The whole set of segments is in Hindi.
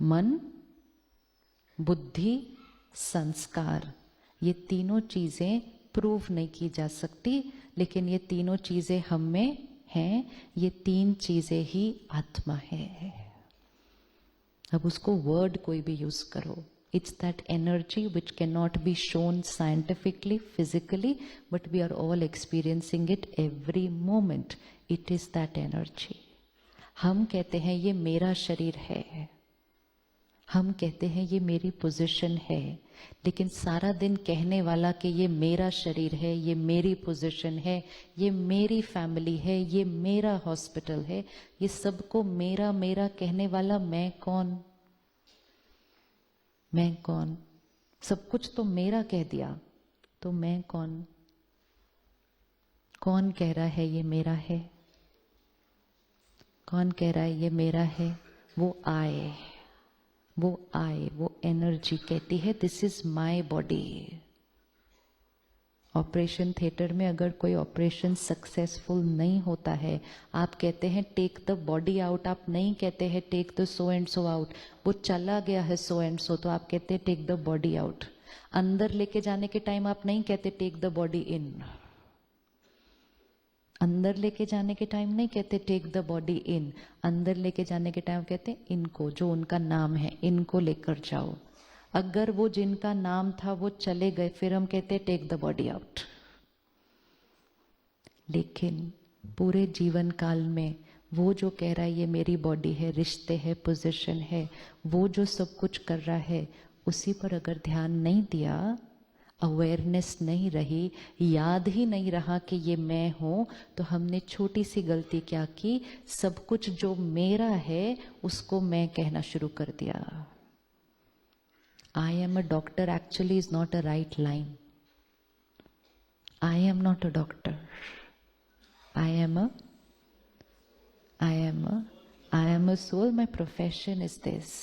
मन, बुद्धि, संस्कार, ये तीनों चीजें प्रूव नहीं की जा सकती, लेकिन ये तीनों चीजें हम में हैं। ये तीन चीजें ही आत्मा है। अब उसको वर्ड कोई भी यूज करो, it's that energy which cannot be shown scientifically, physically, but we are all experiencing it every moment. It is that energy. हम कहते हैं ये मेरा शरीर है, हम कहते हैं ये मेरी पोजीशन है, लेकिन सारा दिन कहने वाला कि ये मेरा शरीर है, ये मेरी पोजीशन है, ये मेरी फैमिली है, ये मेरा हॉस्पिटल है, ये सबको मेरा मेरा कहने वाला मैं कौन? मैं कौन? सब कुछ तो मेरा कह दिया, तो मैं कौन? कौन कह रहा है ये मेरा है? कौन कह रहा है ये मेरा है? वो आए, वो एनर्जी कहती है this is my body. Operation theatre में अगर कोई ऑपरेशन सक्सेसफुल नहीं होता है, आप कहते हैं टेक द बॉडी आउट, आप नहीं कहते हैं take the so and so out. वो चला गया है सो एंड सो, तो आप कहते हैं टेक द बॉडी आउट। अंदर लेके जाने के टाइम आप नहीं कहते टेक द बॉडी इन। अंदर लेके जाने के टाइम नहीं कहते टेक द बॉडी इन। अंदर लेके जाने के टाइम कहते इनको, जो उनका नाम है, इनको लेकर जाओ। अगर वो जिनका नाम था वो चले गए, फिर हम कहते टेक द बॉडी आउट। लेकिन पूरे जीवन काल में वो जो कह रहा है ये मेरी बॉडी है, रिश्ते है, पोजीशन है, वो जो सब कुछ कर रहा है, उसी पर अगर ध्यान नहीं दिया, अवेयरनेस नहीं रही, याद ही नहीं रहा कि ये मैं हूं, तो हमने छोटी सी गलती क्या की? सब कुछ जो मेरा है उसको मैं कहना शुरू कर दिया। I am a doctor actually is not a right line. I am not a doctor. I am a soul. My profession is this.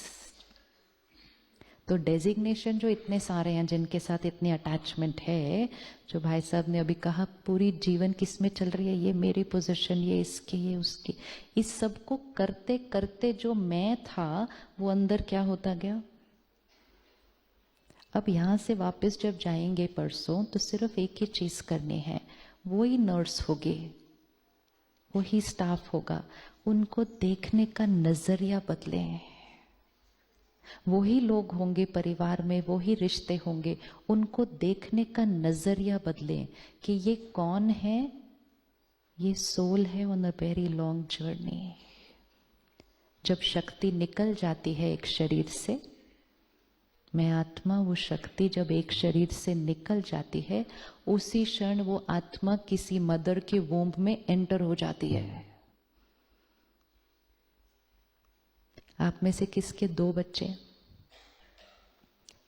तो डेजिग्नेशन जो इतने सारे हैं, जिनके साथ इतनी अटैचमेंट है, जो भाई साहब ने अभी कहा पूरी जीवन किस में चल रही है, ये मेरी पोजीशन, ये इसकी, ये उसकी, इस सब को करते करते जो मैं था वो अंदर क्या होता गया। अब यहां से वापस जब जाएंगे परसों, तो सिर्फ एक ही चीज करनी है, वही नर्स होगी, वही स्टाफ होगा, उनको देखने का नजरिया बदले। वही लोग होंगे परिवार में, वही रिश्ते होंगे, उनको देखने का नजरिया बदले कि ये कौन है? ये सोल है on a very long journey. जब शक्ति निकल जाती है एक शरीर से, मैं आत्मा, वो शक्ति जब एक शरीर से निकल जाती है, उसी क्षण वो आत्मा किसी मदर के वोम्ब में एंटर हो जाती है। आप में से किसके दो बच्चे?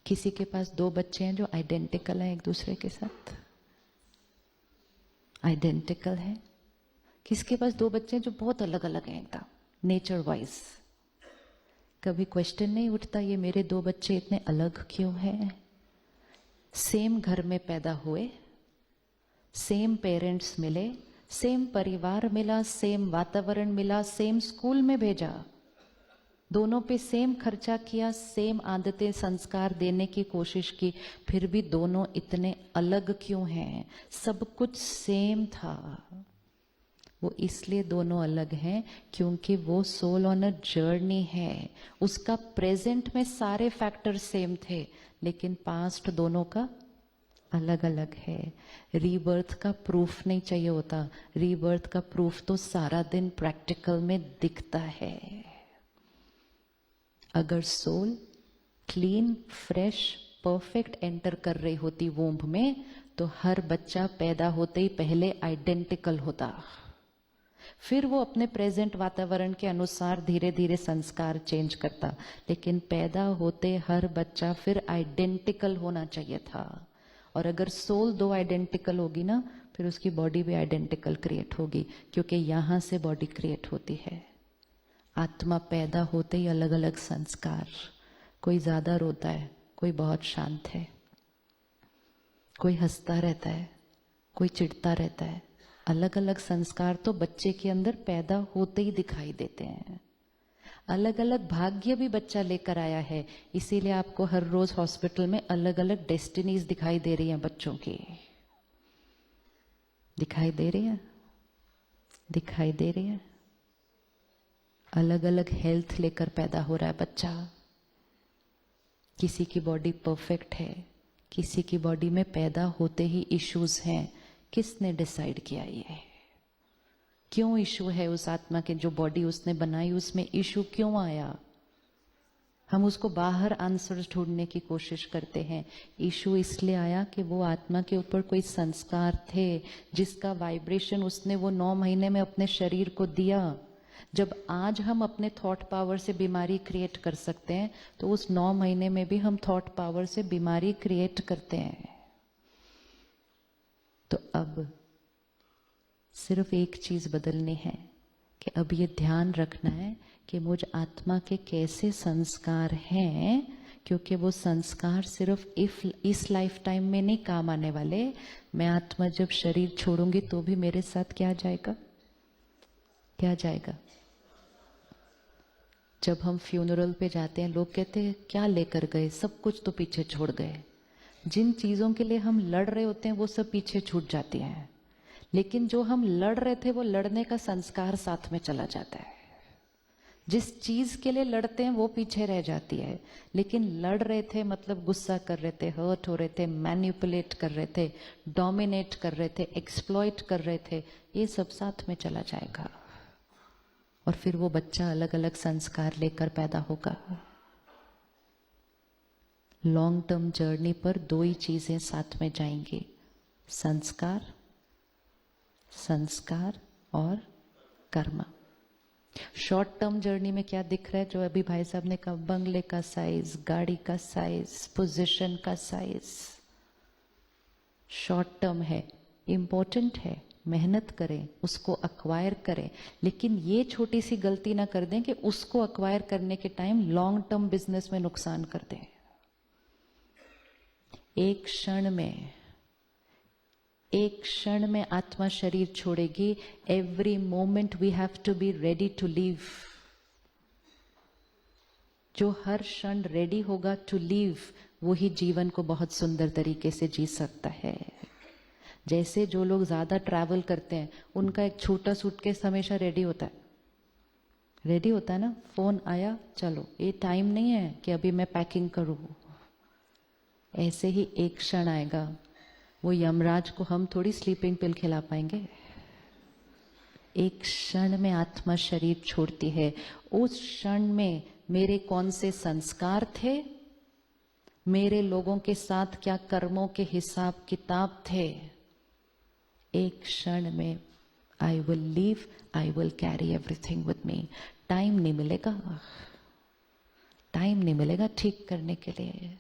किसी के पास दो बच्चे हैं जो आइडेंटिकल हैं एक दूसरे के साथ? आइडेंटिकल है। किसके पास दो बच्चे हैं जो बहुत अलग अलग हैं एकदम नेचर वाइज? कभी क्वेश्चन नहीं उठता ये मेरे दो बच्चे इतने अलग क्यों हैं? सेम घर में पैदा हुए, सेम पेरेंट्स मिले, सेम परिवार मिला, सेम वातावरण मिला, सेम स्कूल में भेजा, दोनों पे सेम खर्चा किया, सेम आदतें संस्कार देने की कोशिश की, फिर भी दोनों इतने अलग क्यों हैं? सब कुछ सेम था। वो इसलिए दोनों अलग हैं क्योंकि वो सोल ऑन अ जर्नी है। उसका प्रेजेंट में सारे फैक्टर सेम थे, लेकिन पास्ट दोनों का अलग अलग है। रीबर्थ का प्रूफ नहीं चाहिए होता, रीबर्थ का प्रूफ तो सारा दिन प्रैक्टिकल में दिखता है। अगर soul clean, fresh, perfect enter कर रही होती वोम्ब में, तो हर बच्चा पैदा होते ही पहले आइडेंटिकल होता, फिर वो अपने प्रेजेंट वातावरण के अनुसार धीरे धीरे संस्कार चेंज करता। लेकिन पैदा होते हर बच्चा फिर आइडेंटिकल होना चाहिए था। और अगर सोल दो आइडेंटिकल होगी ना, फिर उसकी बॉडी भी आइडेंटिकल क्रिएट होगी, क्योंकि यहां से बॉडी क्रिएट होती है। आत्मा पैदा होते ही अलग अलग संस्कार, कोई ज्यादा रोता है, कोई बहुत शांत है, कोई हंसता रहता है, कोई चिढ़ता रहता है। अलग अलग संस्कार तो बच्चे के अंदर पैदा होते ही दिखाई देते हैं। अलग अलग भाग्य भी बच्चा लेकर आया है, इसीलिए आपको हर रोज हॉस्पिटल में अलग अलग डेस्टिनीज दिखाई दे रही हैं बच्चों की। दिखाई दे रही है, दिखाई दे रही है। अलग अलग हेल्थ लेकर पैदा हो रहा है बच्चा। किसी की बॉडी परफेक्ट है, किसी की बॉडी में पैदा होते ही इश्यूज हैं। किसने डिसाइड किया ये? क्यों इशू है उस आत्मा के? जो बॉडी उसने बनाई उसमें इशू क्यों आया? हम उसको बाहर आंसर ढूंढने की कोशिश करते हैं। इशू इसलिए आया कि वो आत्मा के ऊपर कोई संस्कार थे जिसका वाइब्रेशन उसने वो 9 महीने में अपने शरीर को दिया। जब आज हम अपने थॉट पावर से बीमारी क्रिएट कर सकते हैं, तो उस 9 महीने में भी हम थॉट पावर से बीमारी क्रिएट करते हैं। तो अब सिर्फ एक चीज बदलनी है कि अब ये ध्यान रखना है कि मुझ आत्मा के कैसे संस्कार हैं, क्योंकि वो संस्कार सिर्फ इस लाइफ टाइम में नहीं काम आने वाले। मैं आत्मा जब शरीर छोड़ूंगी तो भी मेरे साथ क्या जाएगा? क्या जाएगा? जब हम फ्यूनरल पे जाते हैं, लोग कहते हैं क्या लेकर गए? सब कुछ तो पीछे छोड़ गए। जिन चीजों के लिए हम लड़ रहे होते हैं वो सब पीछे छूट जाती हैं, लेकिन जो हम लड़ रहे थे वो लड़ने का संस्कार साथ में चला जाता है। जिस चीज के लिए लड़ते हैं वो पीछे रह जाती है, लेकिन लड़ रहे थे मतलब गुस्सा कर रहे थे, हर्ट हो रहे थे, मैनिपुलेट कर रहे थे, डोमिनेट कर रहे थे, एक्सप्लॉइट कर रहे थे, ये सब साथ में चला जाएगा। और फिर वो बच्चा अलग अलग संस्कार लेकर पैदा होगा। लॉन्ग टर्म जर्नी पर 2 ही चीजें साथ में जाएंगी, संस्कार, संस्कार और कर्म। शॉर्ट टर्म जर्नी में क्या दिख रहा है? जो अभी भाई साहब ने कहा, बंगले का साइज, गाड़ी का साइज, पोजीशन का साइज, शॉर्ट टर्म है, इंपॉर्टेंट है, मेहनत करें, उसको अक्वायर करें, लेकिन ये छोटी सी गलती ना कर दें कि उसको अक्वायर करने के टाइम लॉन्ग टर्म बिजनेस में नुकसान कर दें। एक क्षण में आत्मा शरीर छोड़ेगी। Every moment we have to be ready to leave. जो हर क्षण रेडी होगा टू लीव, वो ही जीवन को बहुत सुंदर तरीके से जी सकता है। जैसे जो लोग ज्यादा ट्रैवल करते हैं, उनका एक छोटा सूटकेस हमेशा रेडी होता है। रेडी होता है ना, फोन आया, चलो, ये टाइम नहीं है कि अभी मैं पैकिंग करूं। ऐसे ही एक क्षण आएगा, वो यमराज को हम थोड़ी स्लीपिंग पिल खिला पाएंगे। एक क्षण में आत्मा शरीर छोड़ती है। उस क्षण में मेरे कौन से संस्कार थे, मेरे लोगों के साथ क्या कर्मों के हिसाब किताब थे, एक क्षण में I will leave, I will carry everything with me. Time नहीं मिलेगा, टाइम नहीं मिलेगा ठीक करने के लिए।